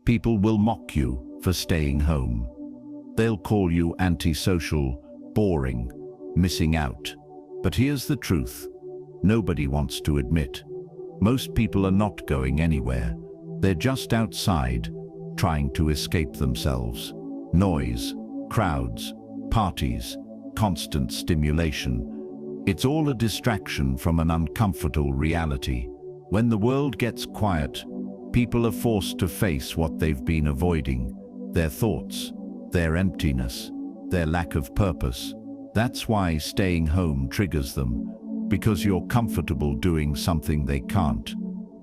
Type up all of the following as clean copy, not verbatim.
People will mock you for staying home. They'll call you antisocial, boring, missing out. But here's the truth. Nobody wants to admit. Most people are not going anywhere. They're just outside, trying to escape themselves. Noise, crowds, parties, constant stimulation. It's all a distraction from an uncomfortable reality. When the world gets quiet, people are forced to face what they've been avoiding: their thoughts, their emptiness, their lack of purpose. That's why staying home triggers them, because you're comfortable doing something they can't.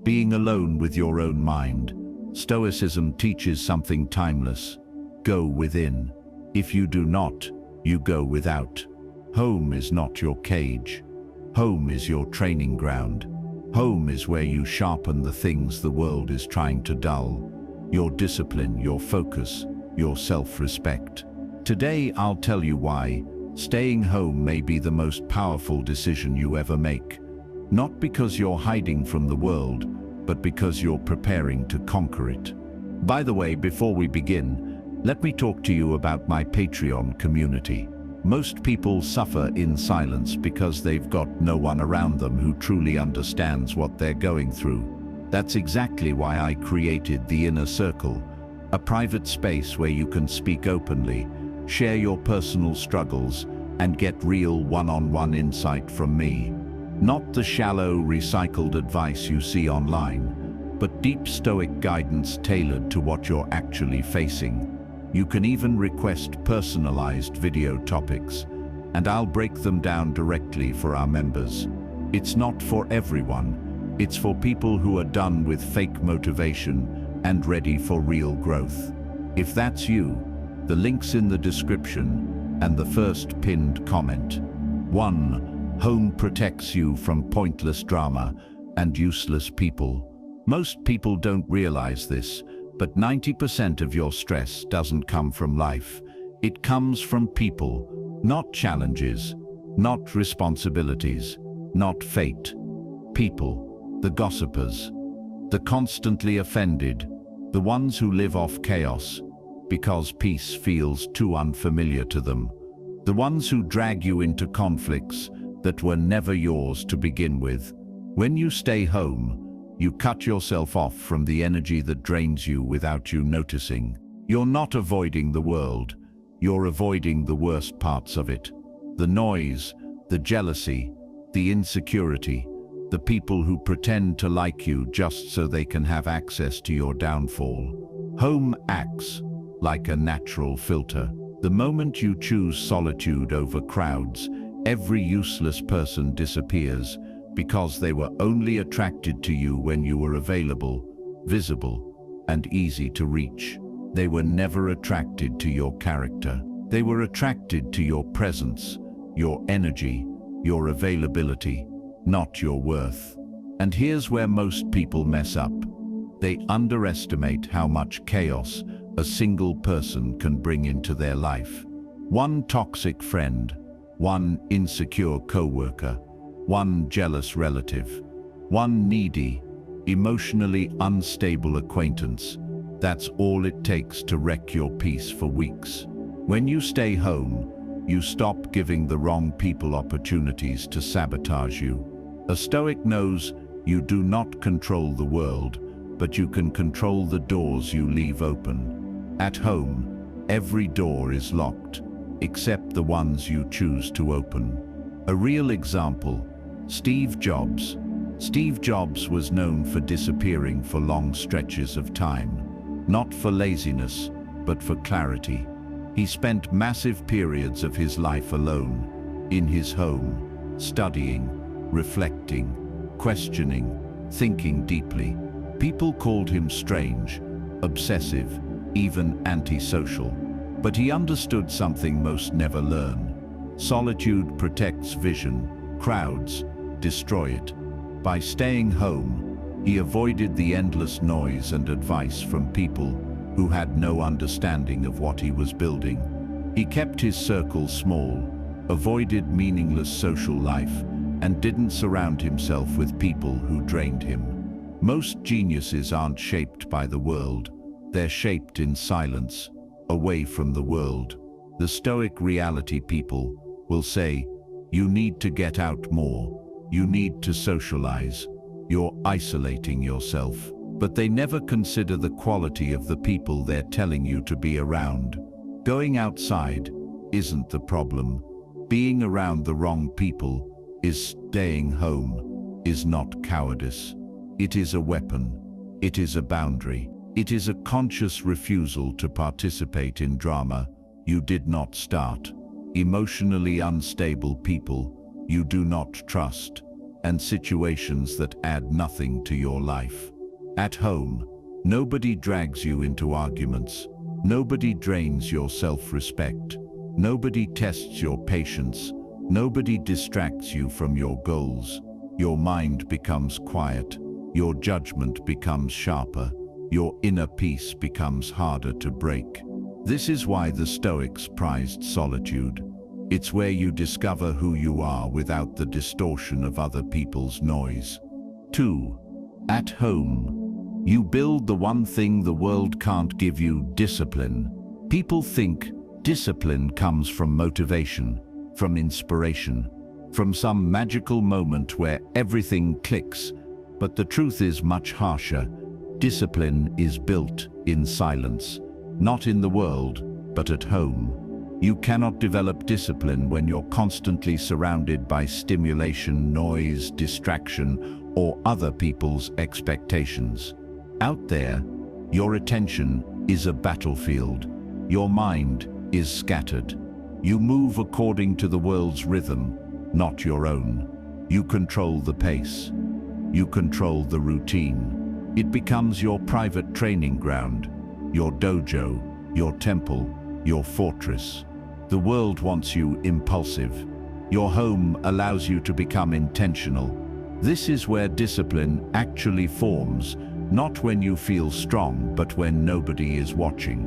Being alone with your own mind. Stoicism teaches something timeless. Go within. If you do not, you go without. Home is not your cage. Home is your training ground. Home is where you sharpen the things the world is trying to dull. Your discipline, your focus, your self-respect. Today I'll tell you why staying home may be the most powerful decision you ever make. Not because you're hiding from the world, but because you're preparing to conquer it. By the way, before we begin, let me talk to you about my Patreon community. Most people suffer in silence because they've got no one around them who truly understands what they're going through. That's exactly why I created the Inner Circle, a private space where you can speak openly, share your personal struggles, and get real one-on-one insight from me. Not the shallow, recycled advice you see online, but deep Stoic guidance tailored to what you're actually facing. You can even request personalized video topics, and I'll break them down directly for our members. It's not for everyone. It's for people who are done with fake motivation and ready for real growth. If that's you, the link's in the description and the first pinned comment. 1. Home protects you from pointless drama and useless people. Most people don't realize this, but 90% of your stress doesn't come from life. It comes from people, not challenges, not responsibilities, not fate. People, the gossipers, the constantly offended, the ones who live off chaos because peace feels too unfamiliar to them. The ones who drag you into conflicts that were never yours to begin with. When you stay home, you cut yourself off from the energy that drains you without you noticing. You're not avoiding the world, you're avoiding the worst parts of it. The noise, the jealousy, the insecurity, the people who pretend to like you just so they can have access to your downfall. Home acts like a natural filter. The moment you choose solitude over crowds, every useless person disappears because they were only attracted to you when you were available, visible, and easy to reach. They were never attracted to your character. They were attracted to your presence, your energy, your availability, not your worth. And here's where most people mess up. They underestimate how much chaos a single person can bring into their life. One toxic friend, one insecure coworker, one jealous relative, one needy, emotionally unstable acquaintance. That's all it takes to wreck your peace for weeks. When you stay home, you stop giving the wrong people opportunities to sabotage you. A Stoic knows you do not control the world, but you can control the doors you leave open. At home, every door is locked, except the ones you choose to open. A real example, Steve Jobs. Steve Jobs was known for disappearing for long stretches of time, not for laziness, but for clarity. He spent massive periods of his life alone, in his home, studying, reflecting, questioning, thinking deeply. People called him strange, obsessive, even antisocial. But he understood something most never learn. Solitude protects vision, crowds destroy it. By staying home, he avoided the endless noise and advice from people who had no understanding of what he was building. He kept his circle small, avoided meaningless social life, and didn't surround himself with people who drained him. Most geniuses aren't shaped by the world, They're shaped in silence, away from the world. The Stoic reality people will say, you need to get out more. You need to socialize. You're isolating yourself. But they never consider the quality of the people they're telling you to be around. Going outside isn't the problem. Being around the wrong people is staying home, is not cowardice. It is a weapon. It is a boundary. It is a conscious refusal to participate in drama you did not start. Emotionally unstable people you do not trust, and situations that add nothing to your life. At home, nobody drags you into arguments. Nobody drains your self-respect. Nobody tests your patience. Nobody distracts you from your goals. Your mind becomes quiet. Your judgment becomes sharper. Your inner peace becomes harder to break. This is why the Stoics prized solitude. It's where you discover who you are without the distortion of other people's noise. 2. At home, you build the one thing the world can't give you: discipline. People think discipline comes from motivation, from inspiration, from some magical moment where everything clicks. But the truth is much harsher. Discipline is built in silence, not in the world, but at home. You cannot develop discipline when you're constantly surrounded by stimulation, noise, distraction, or other people's expectations. Out there, your attention is a battlefield. Your mind is scattered. You move according to the world's rhythm, not your own. You control the pace. You control the routine. It becomes your private training ground, your dojo, your temple, your fortress. The world wants you impulsive. Your home allows you to become intentional. This is where discipline actually forms, not when you feel strong, but when nobody is watching.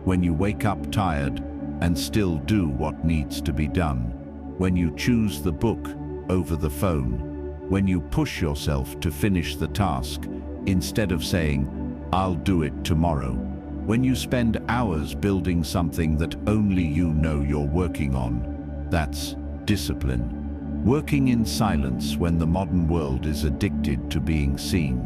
When you wake up tired and still do what needs to be done. When you choose the book over the phone. When you push yourself to finish the task instead of saying, "I'll do it tomorrow." When you spend hours building something that only you know you're working on. That's discipline. Working in silence when the modern world is addicted to being seen.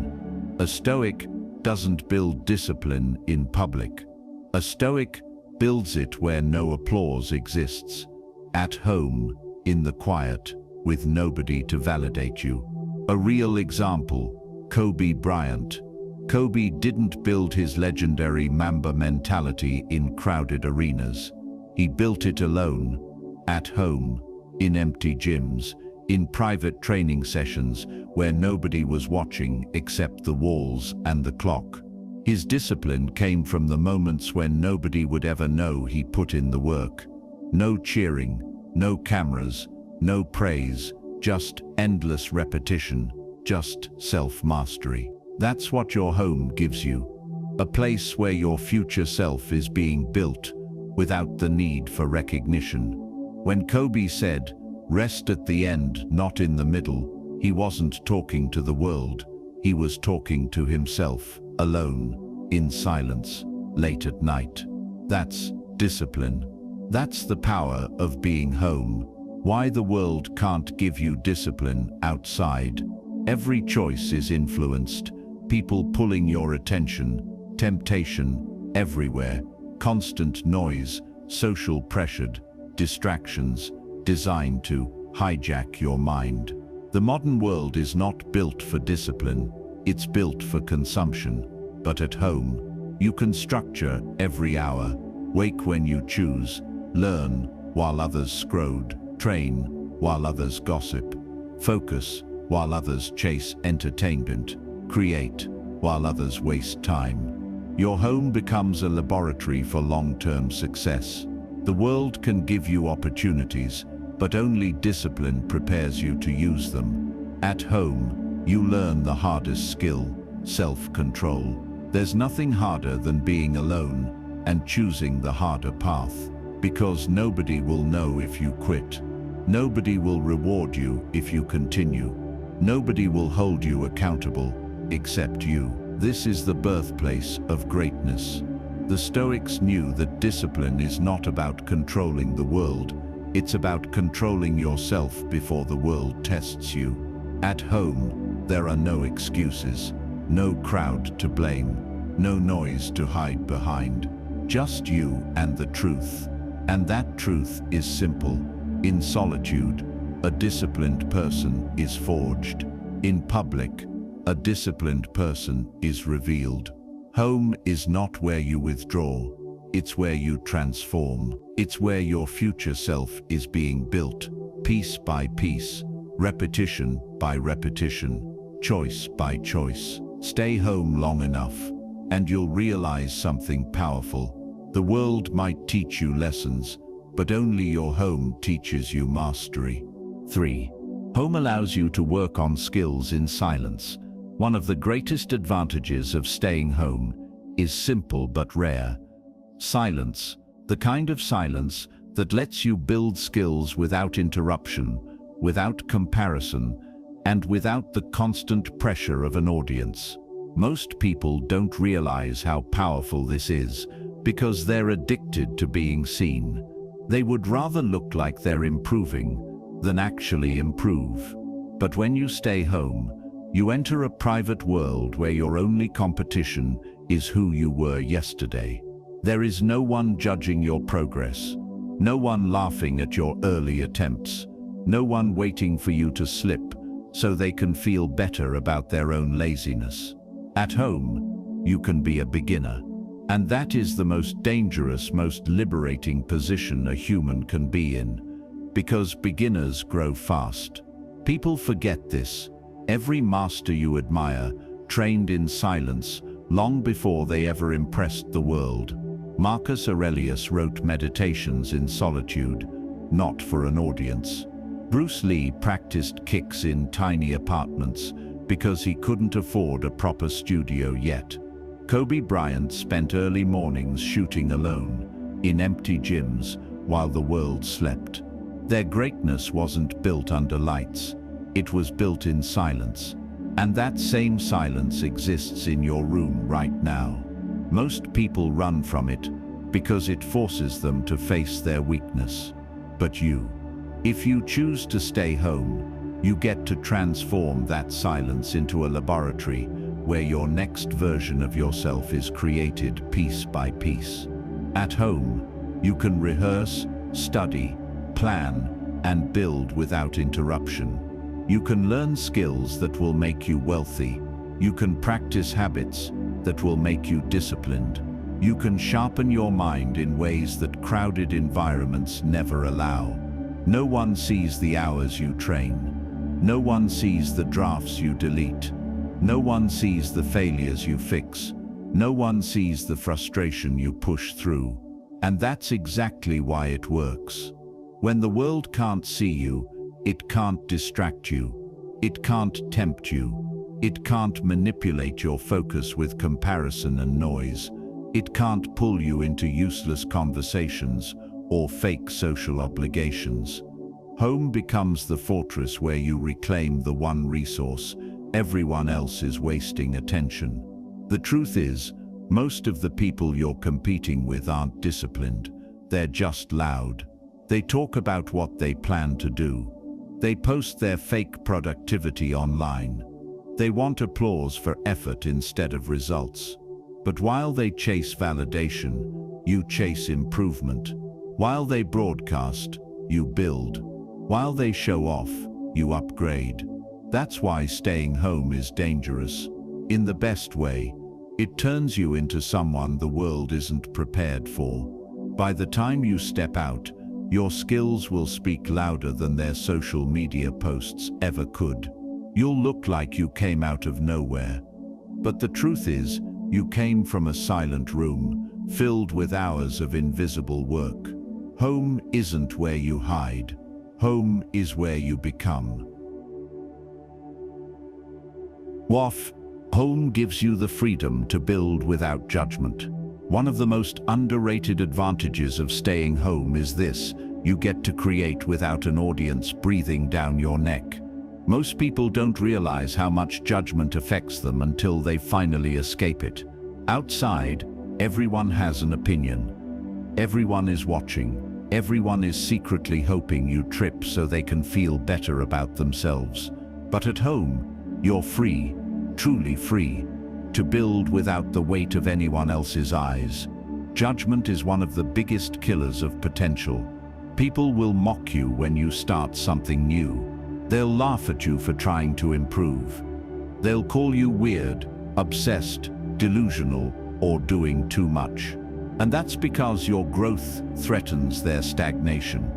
A Stoic doesn't build discipline in public. A Stoic builds it where no applause exists. At home, in the quiet, with nobody to validate you. A real example, Kobe Bryant. Kobe didn't build his legendary Mamba mentality in crowded arenas. He built it alone, at home, in empty gyms, in private training sessions where nobody was watching except the walls and the clock. His discipline came from the moments when nobody would ever know he put in the work. No cheering, no cameras, no praise, just endless repetition, just self-mastery. That's what your home gives you. A place where your future self is being built without the need for recognition. When Kobe said, "Rest at the end, not in the middle," he wasn't talking to the world. He was talking to himself, alone, in silence, late at night. That's discipline. That's the power of being home. Why the world can't give you discipline outside. Every choice is influenced. People pulling your attention, temptation everywhere, constant noise, social pressure, distractions, designed to hijack your mind. The modern world is not built for discipline, it's built for consumption. But at home, you can structure every hour, wake when you choose, learn while others scroll, train while others gossip, focus while others chase entertainment, create while others waste time. Your home becomes a laboratory for long-term success. The world can give you opportunities, but only discipline prepares you to use them. At home, you learn the hardest skill, self-control. There's nothing harder than being alone and choosing the harder path, because nobody will know if you quit. Nobody will reward you if you continue. Nobody will hold you accountable except you. This is the birthplace of greatness. The Stoics knew that discipline is not about controlling the world, it's about controlling yourself before the world tests you. At home, there are no excuses, no crowd to blame, no noise to hide behind, just you and the truth. And that truth is simple. In solitude, a disciplined person is forged. In public, a disciplined person is revealed. Home is not where you withdraw, it's where you transform. It's where your future self is being built, piece by piece, repetition by repetition, choice by choice. Stay home long enough, and you'll realize something powerful. The world might teach you lessons, but only your home teaches you mastery. 3. Home allows you to work on skills in silence. One of the greatest advantages of staying home is simple but rare. Silence, the kind of silence that lets you build skills without interruption, without comparison, and without the constant pressure of an audience. Most people don't realize how powerful this is because they're addicted to being seen. They would rather look like they're improving than actually improve. But when you stay home, you enter a private world where your only competition is who you were yesterday. There is no one judging your progress, no one laughing at your early attempts, no one waiting for you to slip so they can feel better about their own laziness. At home, you can be a beginner, and that is the most dangerous, most liberating position a human can be in, because beginners grow fast. People forget this. Every master you admire trained in silence long before they ever impressed the world. Marcus Aurelius wrote Meditations in solitude, not for an audience. Bruce Lee practiced kicks in tiny apartments because he couldn't afford a proper studio yet. Kobe Bryant spent early mornings shooting alone, in empty gyms, while the world slept. Their greatness wasn't built under lights, it was built in silence. And that same silence exists in your room right now. Most people run from it because it forces them to face their weakness. But you, if you choose to stay home, you get to transform that silence into a laboratory where your next version of yourself is created piece by piece. At home, you can rehearse, study, plan, and build without interruption. You can learn skills that will make you wealthy. You can practice habits that will make you disciplined. You can sharpen your mind in ways that crowded environments never allow. No one sees the hours you train. No one sees the drafts you delete. No one sees the failures you fix. No one sees the frustration you push through. And that's exactly why it works. When the world can't see you, it can't distract you. It can't tempt you. It can't manipulate your focus with comparison and noise. It can't pull you into useless conversations or fake social obligations. Home becomes the fortress where you reclaim the one resource everyone else is wasting attention. The truth is, most of the people you're competing with aren't disciplined. They're just loud. They talk about what they plan to do. They post their fake productivity online. They want applause for effort instead of results. But while they chase validation, you chase improvement. While they broadcast, you build. While they show off, you upgrade. That's why staying home is dangerous. In the best way, it turns you into someone the world isn't prepared for. By the time you step out, your skills will speak louder than their social media posts ever could. You'll look like you came out of nowhere. But the truth is, you came from a silent room, filled with hours of invisible work. Home isn't where you hide. Home is where you become. WAF, home gives you the freedom to build without judgment. One of the most underrated advantages of staying home is this: you get to create without an audience breathing down your neck. Most people don't realize how much judgment affects them until they finally escape it. Outside, Everyone has an opinion. Everyone is watching. Everyone is secretly hoping you trip so they can feel better about themselves. But at home, you're free, truly free, to build without the weight of anyone else's eyes. Judgment is one of the biggest killers of potential. People will mock you when you start something new. They'll laugh at you for trying to improve. They'll call you weird, obsessed, delusional, or doing too much. And that's because your growth threatens their stagnation.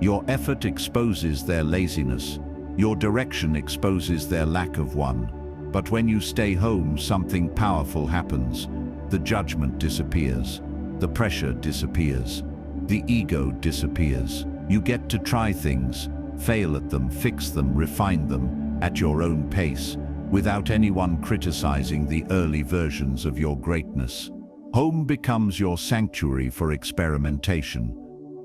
Your effort exposes their laziness. Your direction exposes their lack of one. But when you stay home, something powerful happens. The judgment disappears. The pressure disappears. The ego disappears. You get to try things, fail at them, fix them, refine them at your own pace, without anyone criticizing the early versions of your greatness. Home becomes your sanctuary for experimentation.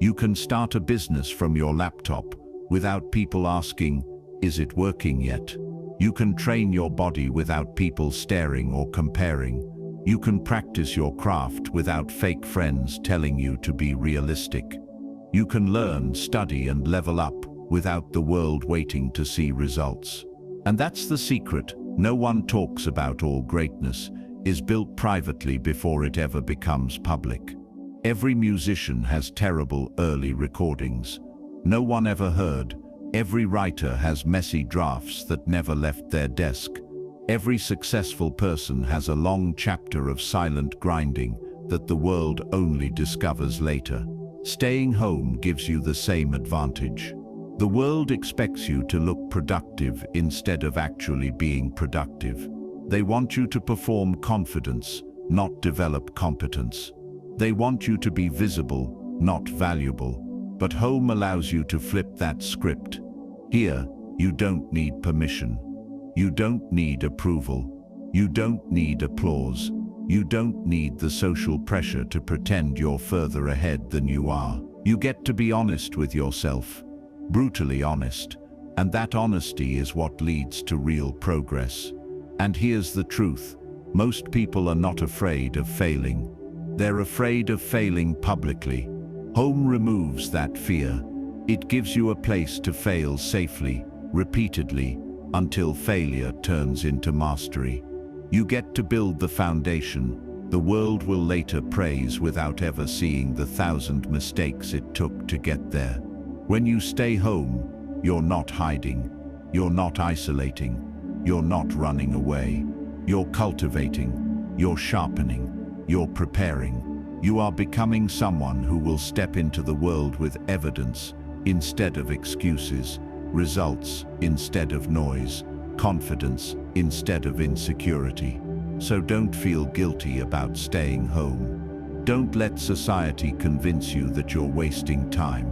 You can start a business from your laptop without people asking, "Is it working yet?" You can train your body without people staring or comparing. You can practice your craft without fake friends telling you to be realistic. You can learn, study, and level up without the world waiting to see results. And that's the secret. No one talks about. All greatness is built privately before it ever becomes public. Every musician has terrible early recordings. No one ever heard. Every writer has messy drafts that never left their desk. Every successful person has a long chapter of silent grinding that the world only discovers later. Staying home gives you the same advantage. The world expects you to look productive instead of actually being productive. They want you to perform confidence, not develop competence. They want you to be visible, not valuable. But home allows you to flip that script. Here, you don't need permission. You don't need approval. You don't need applause. You don't need the social pressure to pretend you're further ahead than you are. You get to be honest with yourself, brutally honest, and that honesty is what leads to real progress. And here's the truth. Most people are not afraid of failing. They're afraid of failing publicly. Home removes that fear. It gives you a place to fail safely, repeatedly, until failure turns into mastery. You get to build the foundation. The world will later praise without ever seeing the 1,000 mistakes it took to get there. When you stay home, you're not hiding. You're not isolating. You're not running away. You're cultivating. You're sharpening. You're preparing. You are becoming someone who will step into the world with evidence instead of excuses, results instead of noise, confidence instead of insecurity. So don't feel guilty about staying home. Don't let society convince you that you're wasting time.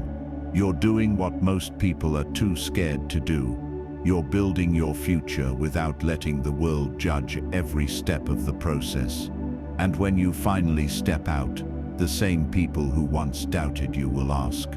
You're doing what most people are too scared to do. You're building your future without letting the world judge every step of the process. And when you finally step out, the same people who once doubted you will ask,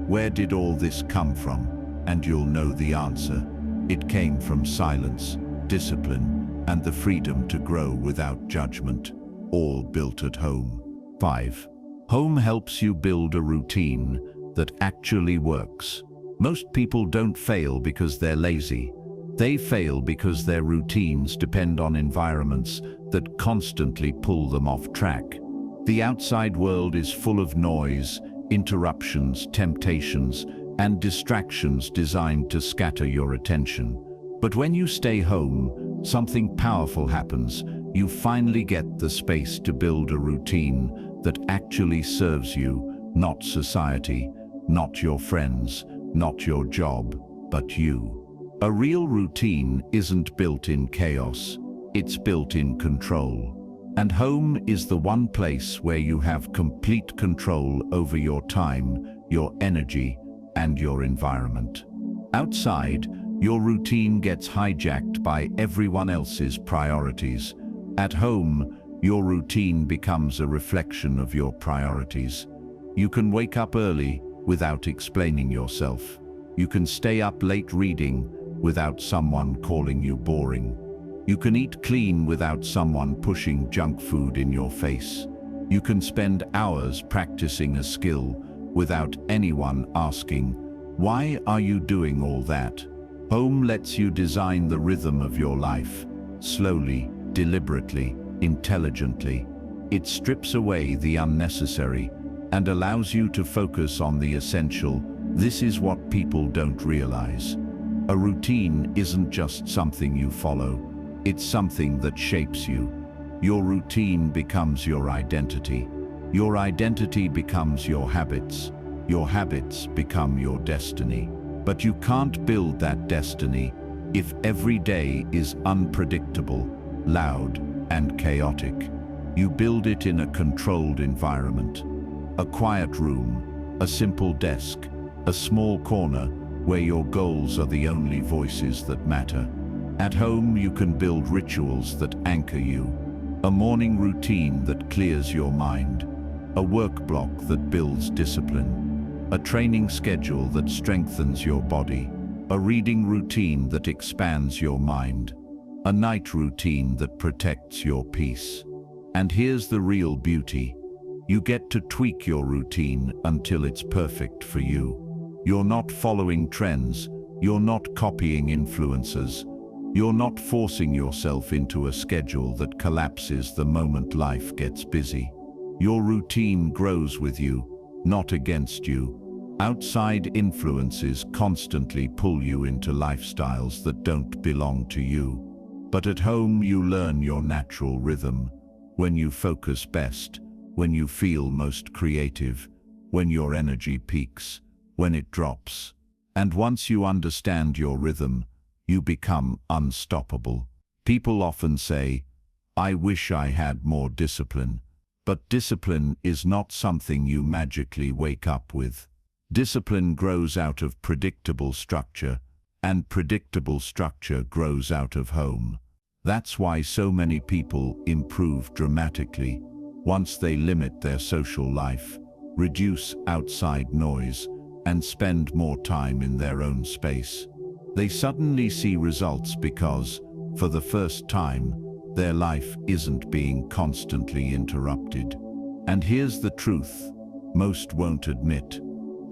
"Where did all this come from?" And you'll know the answer. It came from silence, discipline, and the freedom to grow without judgment, all built at home. 5. Home helps you build a routine that actually works. Most people don't fail because they're lazy. They fail because their routines depend on environments that constantly pull them off track. The outside world is full of noise, interruptions, temptations, and distractions designed to scatter your attention. But when you stay home, something powerful happens. You finally get the space to build a routine that actually serves you, not society, not your friends, not your job, but you. A real routine isn't built in chaos, it's built in control. And home is the one place where you have complete control over your time, your energy, and your environment. Outside, your routine gets hijacked by everyone else's priorities. At home, your routine becomes a reflection of your priorities. You can wake up early without explaining yourself. You can stay up late reading without someone calling you boring. You can eat clean without someone pushing junk food in your face. You can spend hours practicing a skill without anyone asking, "Why are you doing all that?" Home lets you design the rhythm of your life, slowly, deliberately, intelligently. It strips away the unnecessary and allows you to focus on the essential. This is what people don't realize. A routine isn't just something you follow, it's something that shapes you. Your routine becomes your identity. Your identity becomes your habits. Your habits become your destiny. But you can't build that destiny if every day is unpredictable, loud, and chaotic. You build it in a controlled environment. A quiet room, a simple desk, a small corner where your goals are the only voices that matter. At home, you can build rituals that anchor you. A morning routine that clears your mind. A work block that builds discipline. A training schedule that strengthens your body. A reading routine that expands your mind. A night routine that protects your peace. And here's the real beauty. You get to tweak your routine until it's perfect for you. You're not following trends. You're not copying influencers. You're not forcing yourself into a schedule that collapses the moment life gets busy. Your routine grows with you, not against you. Outside influences constantly pull you into lifestyles that don't belong to you. But at home you learn your natural rhythm, when you focus best, when you feel most creative, when your energy peaks, when it drops. And once you understand your rhythm, you become unstoppable. People often say, "I wish I had more discipline." But discipline is not something you magically wake up with. Discipline grows out of predictable structure, and predictable structure grows out of home. That's why so many people improve dramatically once they limit their social life, reduce outside noise, and spend more time in their own space. They suddenly see results because, for the first time, their life isn't being constantly interrupted. And here's the truth most won't admit.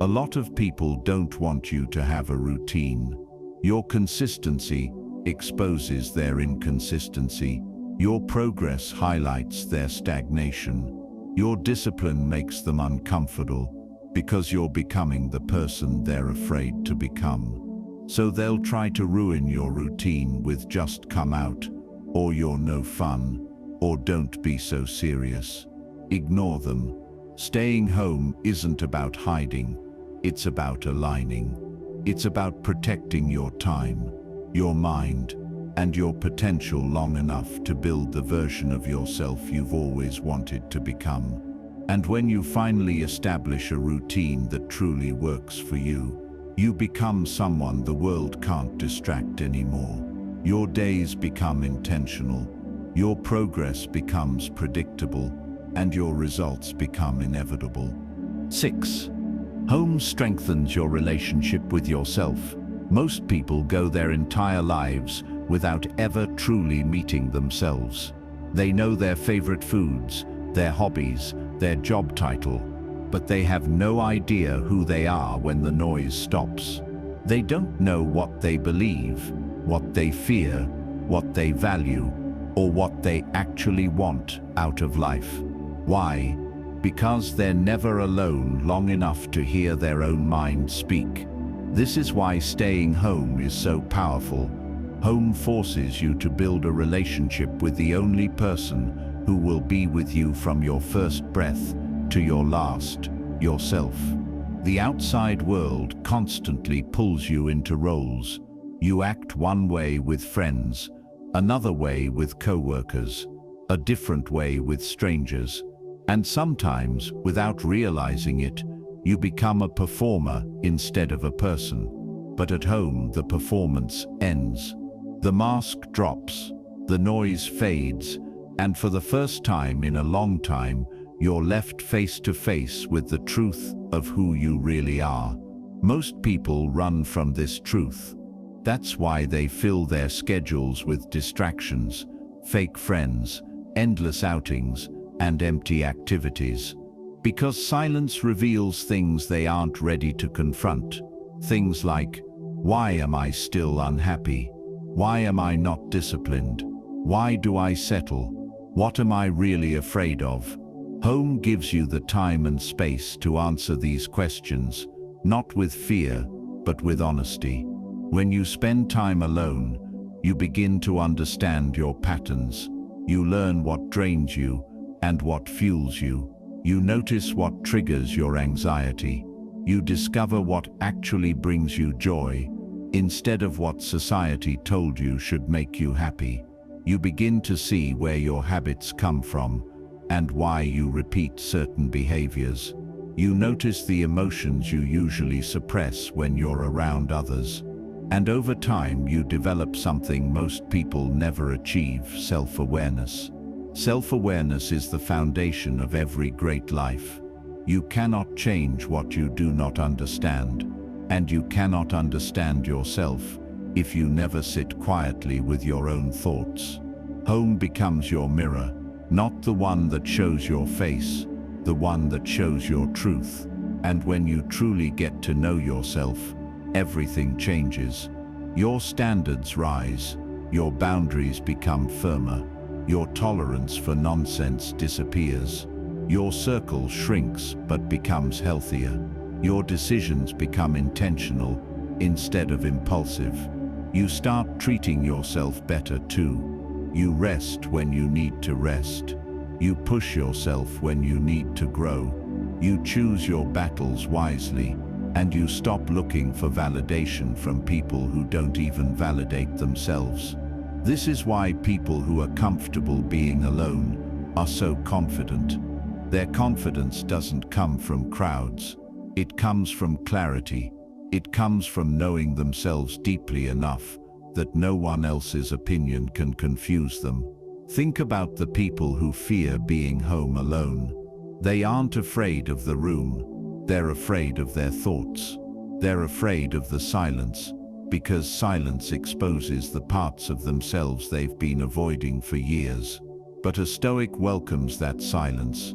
A lot of people don't want you to have a routine. Your consistency exposes their inconsistency. Your progress highlights their stagnation. Your discipline makes them uncomfortable because you're becoming the person they're afraid to become. So they'll try to ruin your routine with "just come out," or "you're no fun," or "don't be so serious." Ignore them. Staying home isn't about hiding, it's about aligning. It's about protecting your time, your mind, and your potential long enough to build the version of yourself you've always wanted to become. And when you finally establish a routine that truly works for you, you become someone the world can't distract anymore. Your days become intentional, your progress becomes predictable, and your results become inevitable. 6. Home strengthens your relationship with yourself. Most people go their entire lives without ever truly meeting themselves. They know their favorite foods, their hobbies, their job title, but they have no idea who they are when the noise stops. They don't know what they believe, what they fear, what they value, or what they actually want out of life. Why? Because they're never alone long enough to hear their own mind speak. This is why staying home is so powerful. Home forces you to build a relationship with the only person who will be with you from your first breath to your last, yourself. The outside world constantly pulls you into roles. You act one way with friends, another way with co-workers, a different way with strangers, and sometimes, without realizing it, you become a performer instead of a person. But at home, the performance ends. The mask drops, the noise fades, and for the first time in a long time, you're left face to face with the truth of who you really are. Most people run from this truth. That's why they fill their schedules with distractions, fake friends, endless outings, and empty activities. Because silence reveals things they aren't ready to confront. Things like, why am I still unhappy? Why am I not disciplined? Why do I settle? What am I really afraid of? Home gives you the time and space to answer these questions, not with fear, but with honesty. When you spend time alone, you begin to understand your patterns. You learn what drains you and what fuels you. You notice what triggers your anxiety. You discover what actually brings you joy, instead of what society told you should make you happy. You begin to see where your habits come from and why you repeat certain behaviors. You notice the emotions you usually suppress when you're around others. And over time, you develop something most people never achieve: self-awareness. Self-awareness is the foundation of every great life. You cannot change what you do not understand, and you cannot understand yourself if you never sit quietly with your own thoughts. Home becomes your mirror, not the one that shows your face, the one that shows your truth. And when you truly get to know yourself, everything changes. Your standards rise, your boundaries become firmer, your tolerance for nonsense disappears, your circle shrinks but becomes healthier, your decisions become intentional instead of impulsive. You start treating yourself better too. You rest when you need to rest. You push yourself when you need to grow. You choose your battles wisely, and you stop looking for validation from people who don't even validate themselves. This is why people who are comfortable being alone are so confident. Their confidence doesn't come from crowds. It comes from clarity. It comes from knowing themselves deeply enough that no one else's opinion can confuse them. Think about the people who fear being home alone. They aren't afraid of the room. They're afraid of their thoughts. They're afraid of the silence, because silence exposes the parts of themselves they've been avoiding for years. But a Stoic welcomes that silence.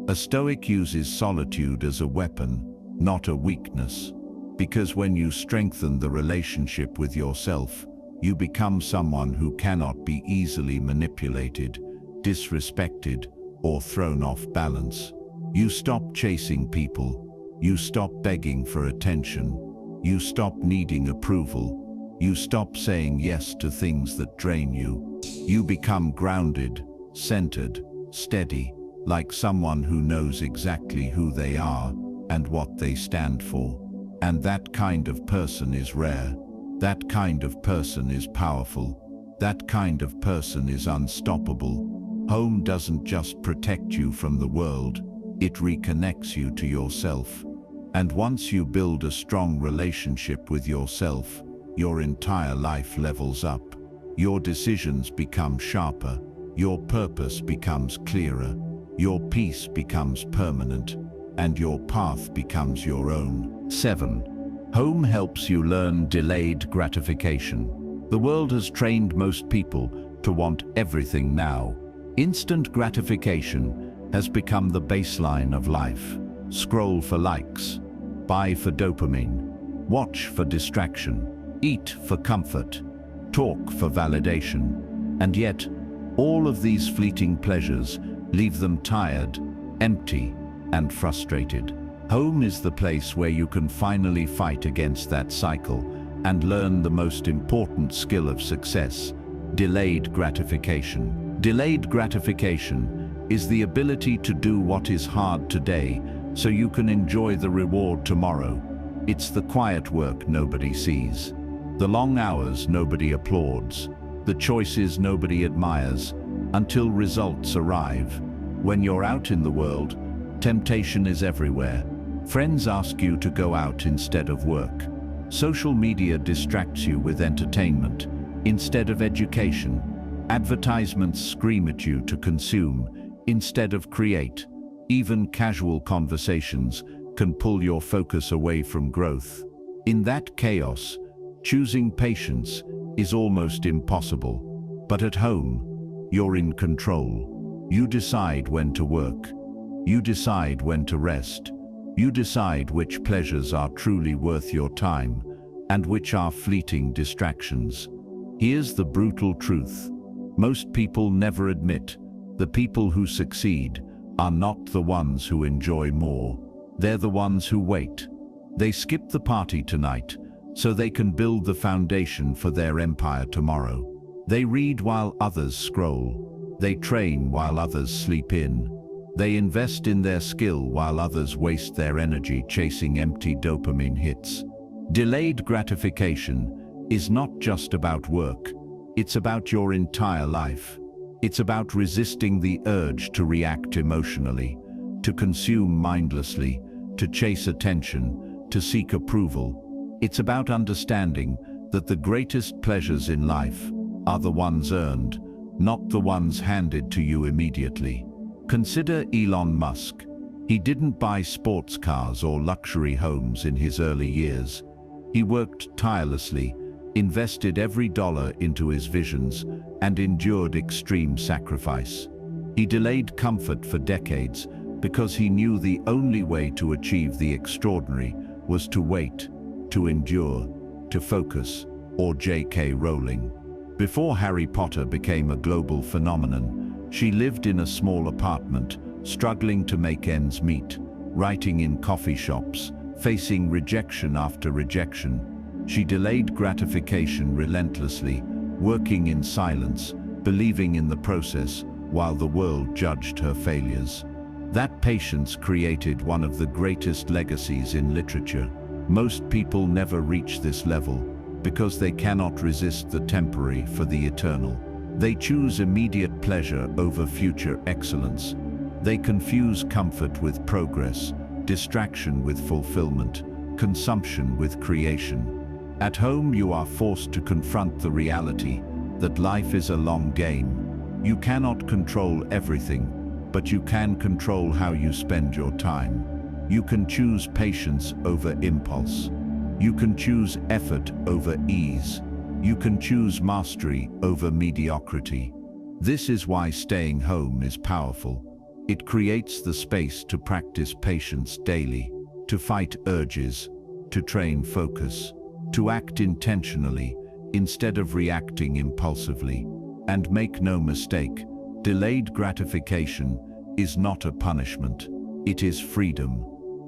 A Stoic uses solitude as a weapon, not a weakness. Because when you strengthen the relationship with yourself, you become someone who cannot be easily manipulated, disrespected, or thrown off balance. You stop chasing people. You stop begging for attention. You stop needing approval. You stop saying yes to things that drain you. You become grounded, centered, steady, like someone who knows exactly who they are and what they stand for. And that kind of person is rare. That kind of person is powerful. That kind of person is unstoppable. Home doesn't just protect you from the world, it reconnects you to yourself. And once you build a strong relationship with yourself, your entire life levels up. Your decisions become sharper. Your purpose becomes clearer. Your peace becomes permanent. And your path becomes your own. 7. Home helps you learn delayed gratification. The world has trained most people to want everything now. Instant gratification has become the baseline of life. Scroll for likes, buy for dopamine, watch for distraction, eat for comfort, talk for validation. And yet, all of these fleeting pleasures leave them tired, empty, and frustrated. Home is the place where you can finally fight against that cycle and learn the most important skill of success: delayed gratification. Delayed gratification is the ability to do what is hard today so you can enjoy the reward tomorrow. It's the quiet work nobody sees, the long hours nobody applauds, the choices nobody admires, until results arrive. When you're out in the world, temptation is everywhere. Friends ask you to go out instead of work. Social media distracts you with entertainment instead of education. Advertisements scream at you to consume instead of create. Even casual conversations can pull your focus away from growth. In that chaos, choosing patience is almost impossible. But at home, you're in control. You decide when to work. You decide when to rest. You decide which pleasures are truly worth your time and which are fleeting distractions. Here's the brutal truth. Most people never admit the people who succeed are not the ones who enjoy more. They're the ones who wait. They skip the party tonight so they can build the foundation for their empire tomorrow. They read while others scroll. They train while others sleep in. They invest in their skill while others waste their energy chasing empty dopamine hits. Delayed gratification is not just about work. It's about your entire life. It's about resisting the urge to react emotionally, to consume mindlessly, to chase attention, to seek approval. It's about understanding that the greatest pleasures in life are the ones earned, not the ones handed to you immediately. Consider Elon Musk. He didn't buy sports cars or luxury homes in his early years. He worked tirelessly, invested every dollar into his visions, and endured extreme sacrifice. He delayed comfort for decades because he knew the only way to achieve the extraordinary was to wait, to endure, to focus, or J.K. Rowling. Before Harry Potter became a global phenomenon, she lived in a small apartment, struggling to make ends meet, writing in coffee shops, facing rejection after rejection. She delayed gratification relentlessly, working in silence, believing in the process, while the world judged her failures. That patience created one of the greatest legacies in literature. Most people never reach this level because they cannot resist the temporary for the eternal. They choose immediate pleasure over future excellence. They confuse comfort with progress, distraction with fulfillment, consumption with creation. At home, you are forced to confront the reality that life is a long game. You cannot control everything, but you can control how you spend your time. You can choose patience over impulse. You can choose effort over ease. You can choose mastery over mediocrity. This is why staying home is powerful. It creates the space to practice patience daily, to fight urges, to train focus, to act intentionally instead of reacting impulsively. And make no mistake, delayed gratification is not a punishment. It is freedom.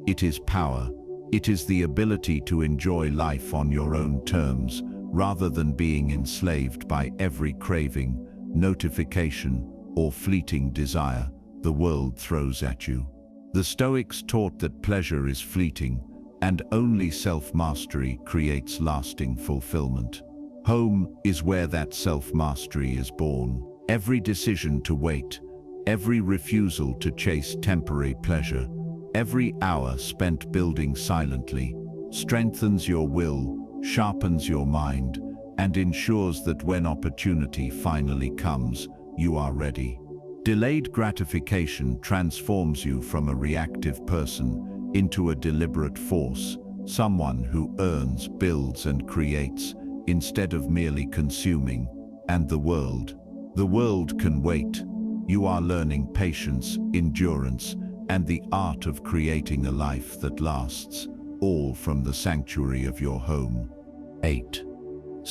It is power. It is the ability to enjoy life on your own terms, rather than being enslaved by every craving, notification, or fleeting desire the world throws at you. The Stoics taught that pleasure is fleeting, and only self-mastery creates lasting fulfillment. Home is where that self-mastery is born. Every decision to wait, every refusal to chase temporary pleasure, every hour spent building silently, strengthens your will, sharpens your mind, and ensures that when opportunity finally comes, you are ready. Delayed gratification transforms you from a reactive person into a deliberate force, someone who earns, builds, and creates, instead of merely consuming. And the world can wait. You are learning patience, endurance, and the art of creating a life that lasts, all from the sanctuary of your home. 8.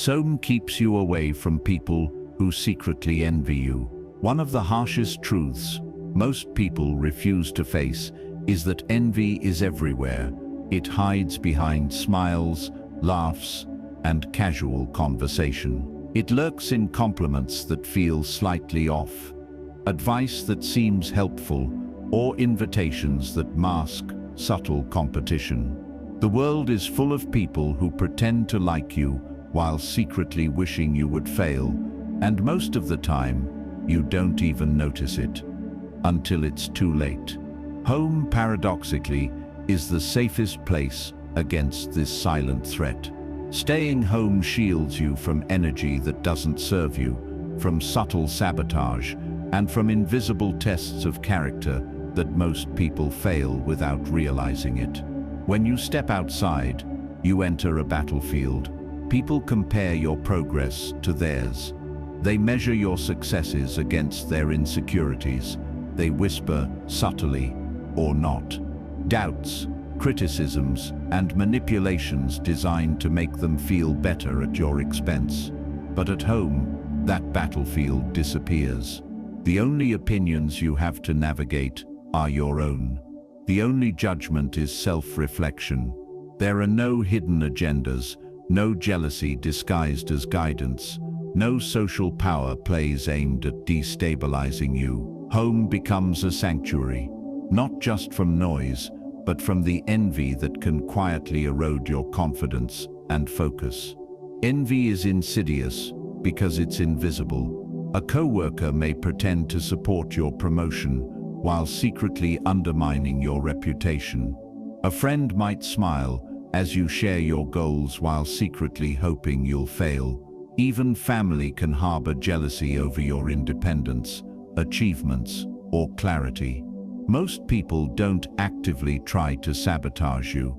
Home keeps you away from people who secretly envy you. One of the harshest truths most people refuse to face is that envy is everywhere. It hides behind smiles, laughs, and casual conversation. It lurks in compliments that feel slightly off, advice that seems helpful, or invitations that mask subtle competition. The world is full of people who pretend to like you while secretly wishing you would fail, and most of the time, you don't even notice it until it's too late. Home, paradoxically, is the safest place against this silent threat. Staying home shields you from energy that doesn't serve you, from subtle sabotage, and from invisible tests of character that most people fail without realizing it. When you step outside, you enter a battlefield. People compare your progress to theirs. They measure your successes against their insecurities, They whisper subtly or not. Doubts, criticisms, and manipulations designed to make them feel better at your expense. But at home, that battlefield disappears. The only opinions you have to navigate are your own. The only judgment is self-reflection. There are no hidden agendas, no jealousy disguised as guidance, no social power plays aimed at destabilizing you. Home becomes a sanctuary, not just from noise, but from the envy that can quietly erode your confidence and focus. Envy is insidious because it's invisible. A coworker may pretend to support your promotion while secretly undermining your reputation. A friend might smile as you share your goals while secretly hoping you'll fail. Even family can harbor jealousy over your independence, achievements, or clarity. Most people don't actively try to sabotage you,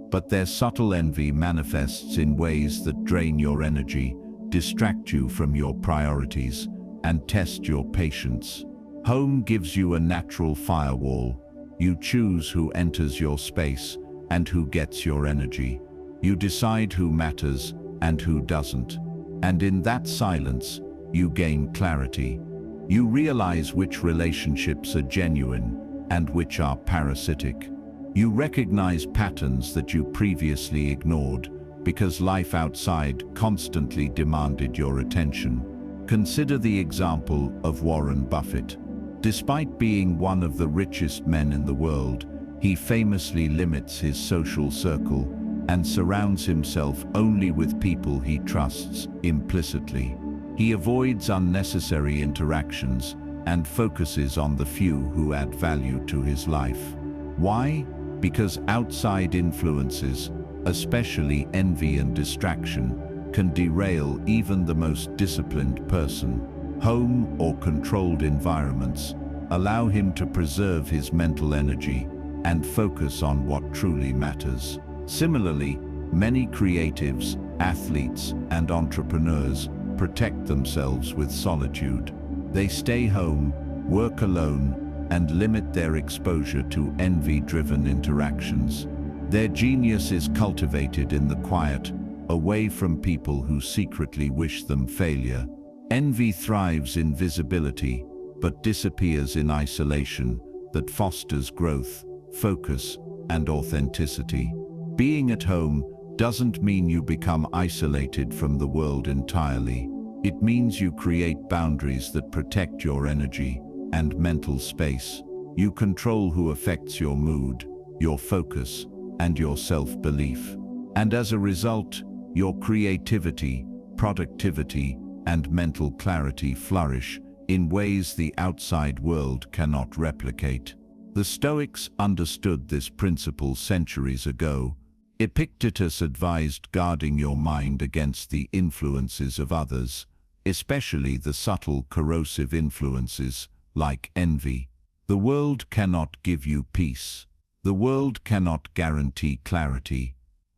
but their subtle envy manifests in ways that drain your energy, distract you from your priorities, and test your patience. Home gives you a natural firewall. You choose who enters your space and who gets your energy. You decide who matters and who doesn't. And in that silence, you gain clarity. You realize which relationships are genuine and which are parasitic. You recognize patterns that you previously ignored because life outside constantly demanded your attention. Consider the example of Warren Buffett. Despite being one of the richest men in the world, he famously limits his social circle and surrounds himself only with people he trusts implicitly. He avoids unnecessary interactions and focuses on the few who add value to his life. Why? Because outside influences, especially envy and distraction, can derail even the most disciplined person. Home or controlled environments allow him to preserve his mental energy and focus on what truly matters. Similarly, many creatives, athletes, and entrepreneurs protect themselves with solitude. They stay home, work alone, and limit their exposure to envy-driven interactions. Their genius is cultivated in the quiet, away from people who secretly wish them failure. Envy thrives in visibility, but disappears in isolation that fosters growth, focus, and authenticity. Being at home doesn't mean you become isolated from the world entirely. It means you create boundaries that protect your energy and mental space. You control who affects your mood, your focus, and your self-belief. And as a result, your creativity, productivity, and mental clarity flourish in ways the outside world cannot replicate. The Stoics understood this principle centuries ago. Epictetus advised guarding your mind against the influences of others, especially the subtle corrosive influences like envy. The world cannot give you peace. The world cannot guarantee clarity.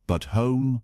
But home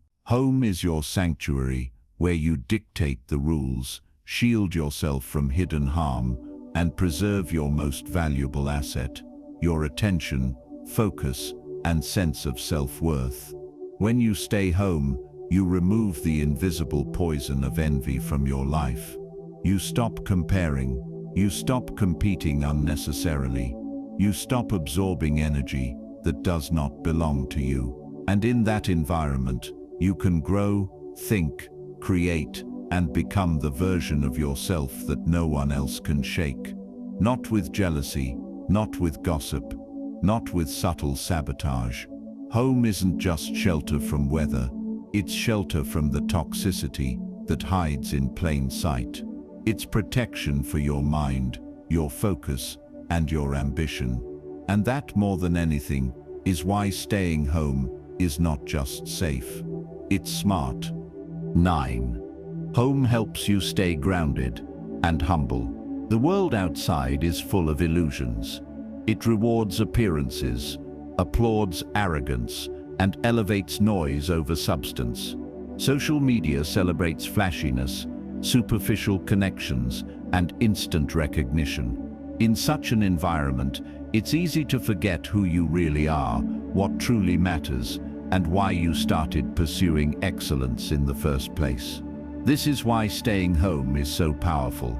is your sanctuary, where you dictate the rules, shield yourself from hidden harm, and preserve your most valuable asset, your attention, focus, and sense of self-worth. When you stay home, you remove the invisible poison of envy from your life. You stop comparing. You stop competing unnecessarily. You stop absorbing energy that does not belong to you. And in that environment, you can grow, think, create, and become the version of yourself that no one else can shake. Not with jealousy, not with gossip, not with subtle sabotage. Home isn't just shelter from weather, it's shelter from the toxicity that hides in plain sight. It's protection for your mind, your focus, and your ambition. And that, more than anything, is why staying home is not just safe, it's smart. 9. Home helps you stay grounded and humble. The world outside is full of illusions. It rewards appearances, applauds arrogance, and elevates noise over substance. Social media celebrates flashiness, superficial connections, and instant recognition. In such an environment, it's easy to forget who you really are, what truly matters, and why you started pursuing excellence in the first place. This is why staying home is so powerful.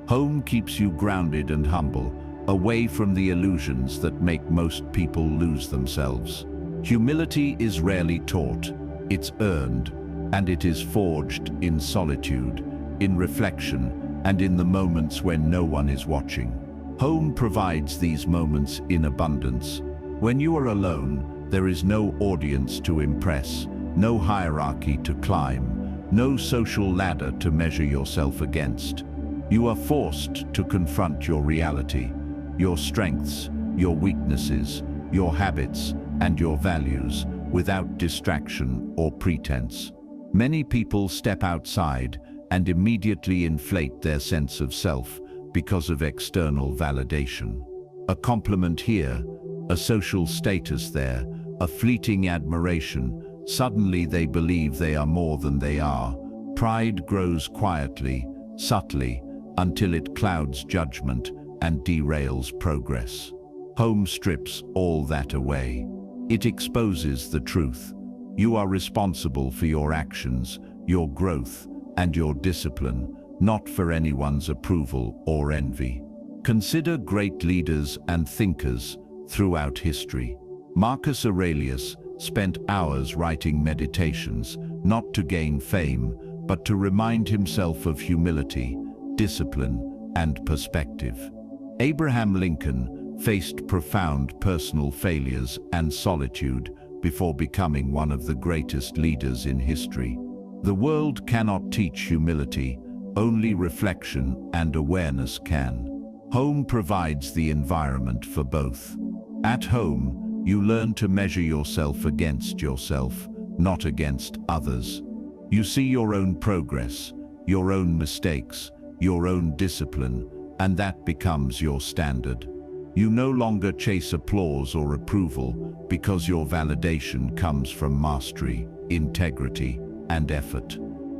Home keeps you grounded and humble, away from the illusions that make most people lose themselves. Humility is rarely taught, it's earned, and it is forged in solitude, in reflection, and in the moments when no one is watching. Home provides these moments in abundance. When you are alone, there is no audience to impress, no hierarchy to climb, no social ladder to measure yourself against. You are forced to confront your reality, your strengths, your weaknesses, your habits, and your values, without distraction or pretense. Many people step outside and immediately inflate their sense of self because of external validation. A compliment here, a social status there, a fleeting admiration, suddenly they believe they are more than they are. Pride grows quietly, subtly, until it clouds judgment and derails progress. Home strips all that away. It exposes the truth. You are responsible for your actions, your growth, and your discipline, not for anyone's approval or envy. Consider great leaders and thinkers throughout history. Marcus Aurelius spent hours writing meditations, not to gain fame, but to remind himself of humility, discipline, and perspective. Abraham Lincoln faced profound personal failures and solitude before becoming one of the greatest leaders in history. The world cannot teach humility, only reflection and awareness can. Home provides the environment for both. At home, you learn to measure yourself against yourself, not against others. You see your own progress, your own mistakes, your own discipline, and that becomes your standard. You no longer chase applause or approval because your validation comes from mastery, integrity, and effort.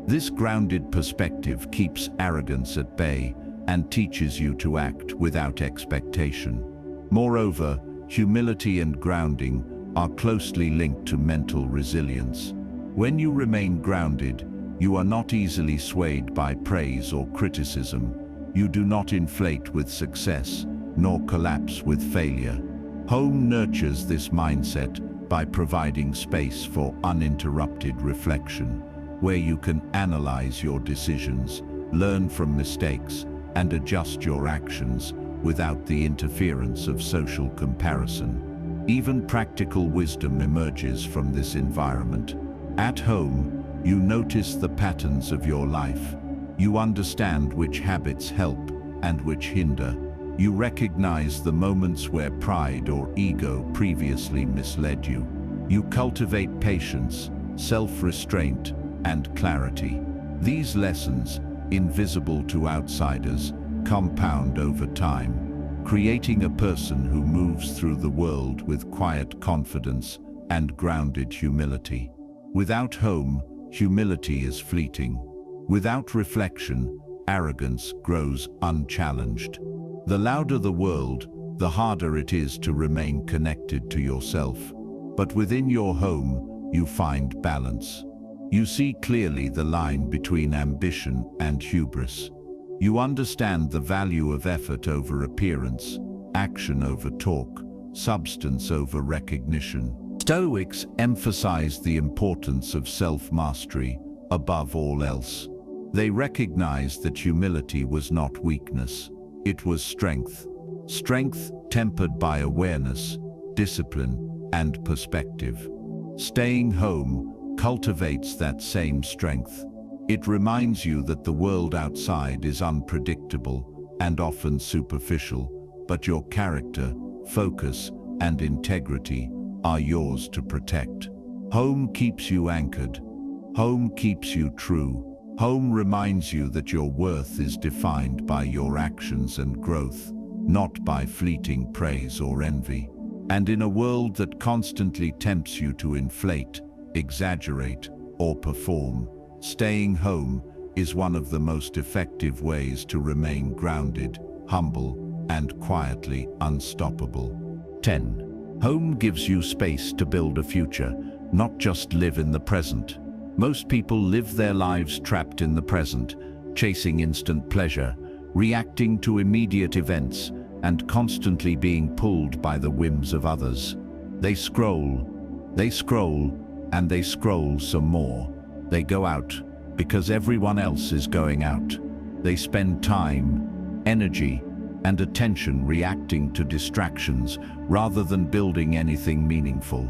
This grounded perspective keeps arrogance at bay and teaches you to act without expectation. Moreover, humility and grounding are closely linked to mental resilience. When you remain grounded, you are not easily swayed by praise or criticism. You do not inflate with success, nor collapse with failure. Home nurtures this mindset by providing space for uninterrupted reflection, where you can analyze your decisions, learn from mistakes, and adjust your actions without the interference of social comparison. Even practical wisdom emerges from this environment. At home, you notice the patterns of your life. You understand which habits help and which hinder. You recognize the moments where pride or ego previously misled you. You cultivate patience, self-restraint, and clarity. These lessons, invisible to outsiders, compound over time, creating a person who moves through the world with quiet confidence and grounded humility. Without home, humility is fleeting. Without reflection, arrogance grows unchallenged. The louder the world, the harder it is to remain connected to yourself. But within your home, you find balance. You see clearly the line between ambition and hubris. You understand the value of effort over appearance, action over talk, substance over recognition. Stoics emphasize the importance of self-mastery above all else. They recognized that humility was not weakness, it was strength. Strength tempered by awareness, discipline, and perspective. Staying home cultivates that same strength. It reminds you that the world outside is unpredictable and often superficial, but your character, focus, and integrity are yours to protect. Home keeps you anchored. Home keeps you true. Home reminds you that your worth is defined by your actions and growth, not by fleeting praise or envy. And in a world that constantly tempts you to inflate, exaggerate, or perform, staying home is one of the most effective ways to remain grounded, humble, and quietly unstoppable. 10. Home gives you space to build a future, not just live in the present. Most people live their lives trapped in the present, chasing instant pleasure, reacting to immediate events, and constantly being pulled by the whims of others. They scroll, and they scroll some more. They go out because everyone else is going out. They spend time, energy, and attention reacting to distractions rather than building anything meaningful.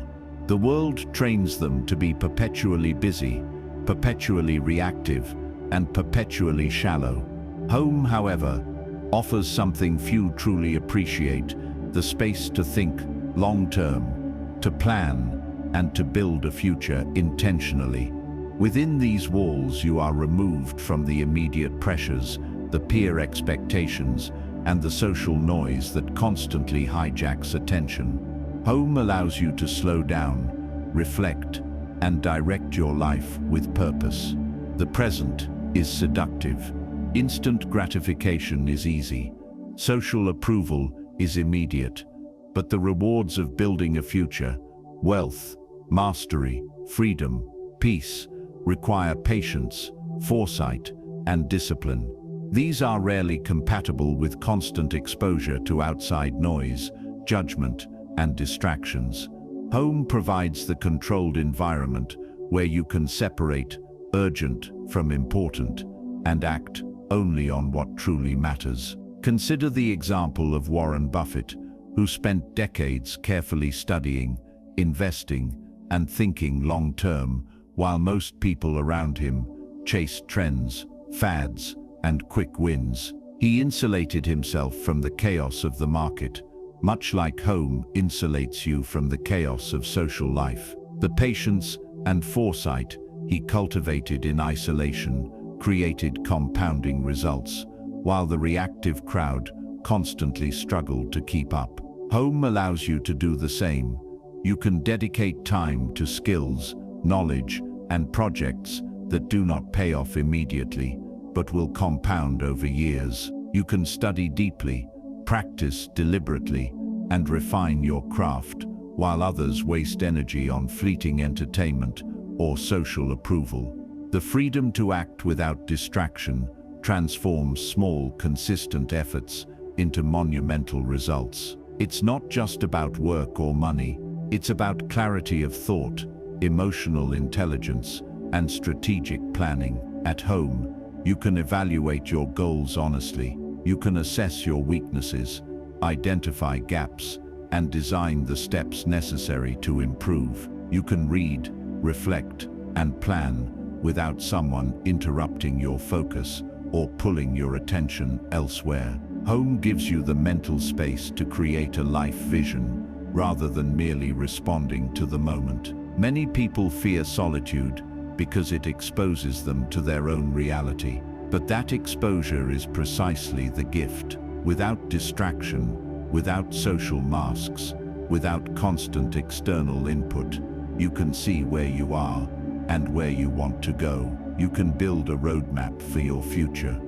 The world trains them to be perpetually busy, perpetually reactive, and perpetually shallow. Home, however, offers something few truly appreciate: the space to think long-term, to plan, and to build a future intentionally. Within these walls, you are removed from the immediate pressures, the peer expectations, and the social noise that constantly hijacks attention. Home allows you to slow down, reflect, and direct your life with purpose. The present is seductive. Instant gratification is easy. Social approval is immediate. But the rewards of building a future, wealth, mastery, freedom, peace, require patience, foresight, and discipline. These are rarely compatible with constant exposure to outside noise, judgment, and distractions. Home provides the controlled environment where you can separate urgent from important and act only on what truly matters. Consider the example of Warren Buffett, who spent decades carefully studying, investing, and thinking long-term, while most people around him chased trends, fads, and quick wins. He insulated himself from the chaos of the market, much like home insulates you from the chaos of social life. The patience and foresight he cultivated in isolation created compounding results, while the reactive crowd constantly struggled to keep up. Home allows you to do the same. You can dedicate time to skills, knowledge, and projects that do not pay off immediately, but will compound over years. You can study deeply, practice deliberately, and refine your craft, while others waste energy on fleeting entertainment or social approval. The freedom to act without distraction transforms small, consistent efforts into monumental results. It's not just about work or money. It's about clarity of thought, emotional intelligence, and strategic planning. At home, you can evaluate your goals honestly. You can assess your weaknesses, identify gaps, and design the steps necessary to improve. You can read, reflect, and plan without someone interrupting your focus or pulling your attention elsewhere. Home gives you the mental space to create a life vision rather than merely responding to the moment. Many people fear solitude because it exposes them to their own reality. But that exposure is precisely the gift. Without distraction, without social masks, without constant external input, you can see where you are and where you want to go. You can build a roadmap for your future.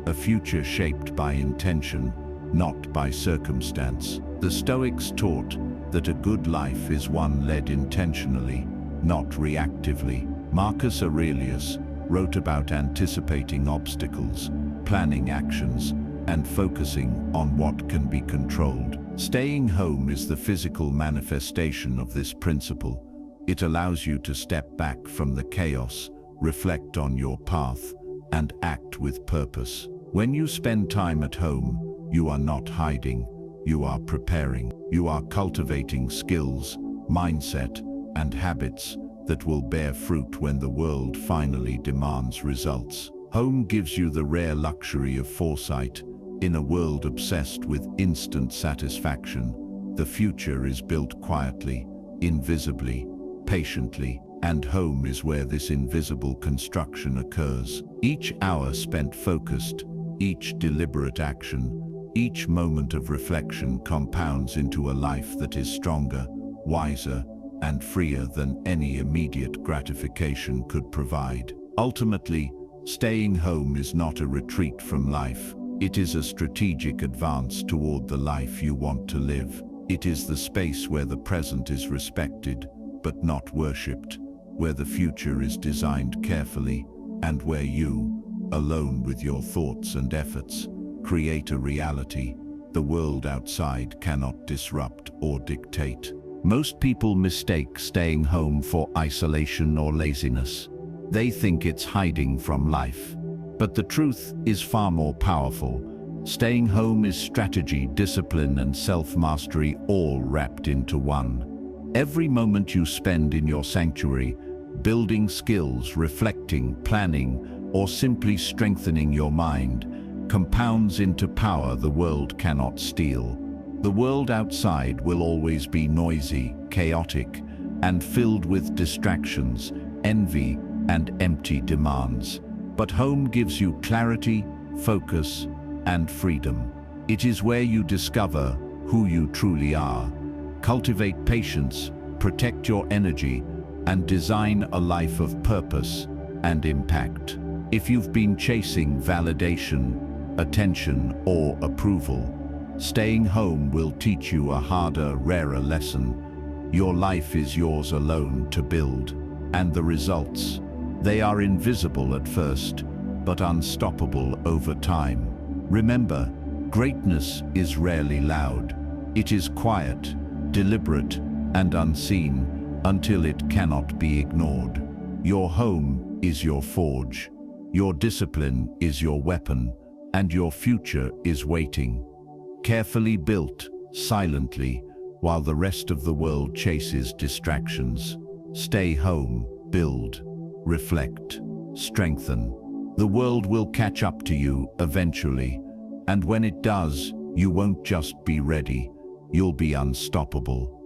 A future shaped by intention, not by circumstance. The Stoics taught that a good life is one led intentionally, not reactively. Marcus Aurelius wrote about anticipating obstacles, planning actions, and focusing on what can be controlled. Staying home is the physical manifestation of this principle. It allows you to step back from the chaos, reflect on your path, and act with purpose. When you spend time at home, you are not hiding, you are preparing. You are cultivating skills, mindset, and habits that will bear fruit when the world finally demands results. Home gives you the rare luxury of foresight. In a world obsessed with instant satisfaction, the future is built quietly, invisibly, patiently, and home is where this invisible construction occurs. Each hour spent focused, each deliberate action, each moment of reflection compounds into a life that is stronger, wiser, and freer than any immediate gratification could provide. Ultimately, staying home is not a retreat from life. It is a strategic advance toward the life you want to live. It is the space where the present is respected, but not worshipped, where the future is designed carefully, and where you, alone with your thoughts and efforts, create a reality the world outside cannot disrupt or dictate. Most people mistake staying home for isolation or laziness. They think it's hiding from life. But the truth is far more powerful. Staying home is strategy, discipline, and self-mastery all wrapped into one. Every moment you spend in your sanctuary, building skills, reflecting, planning, or simply strengthening your mind, compounds into power the world cannot steal. The world outside will always be noisy, chaotic, and filled with distractions, envy, and empty demands. But home gives you clarity, focus, and freedom. It is where you discover who you truly are, cultivate patience, protect your energy, and design a life of purpose and impact. If you've been chasing validation, attention, or approval, staying home will teach you a harder, rarer lesson. Your life is yours alone to build, and the results, they are invisible at first, but unstoppable over time. Remember, greatness is rarely loud. It is quiet, deliberate, and unseen until it cannot be ignored. Your home is your forge, your discipline is your weapon, and your future is waiting. Carefully built, silently, while the rest of the world chases distractions. Stay home, build, reflect, strengthen. The world will catch up to you eventually, and when it does, you won't just be ready, you'll be unstoppable.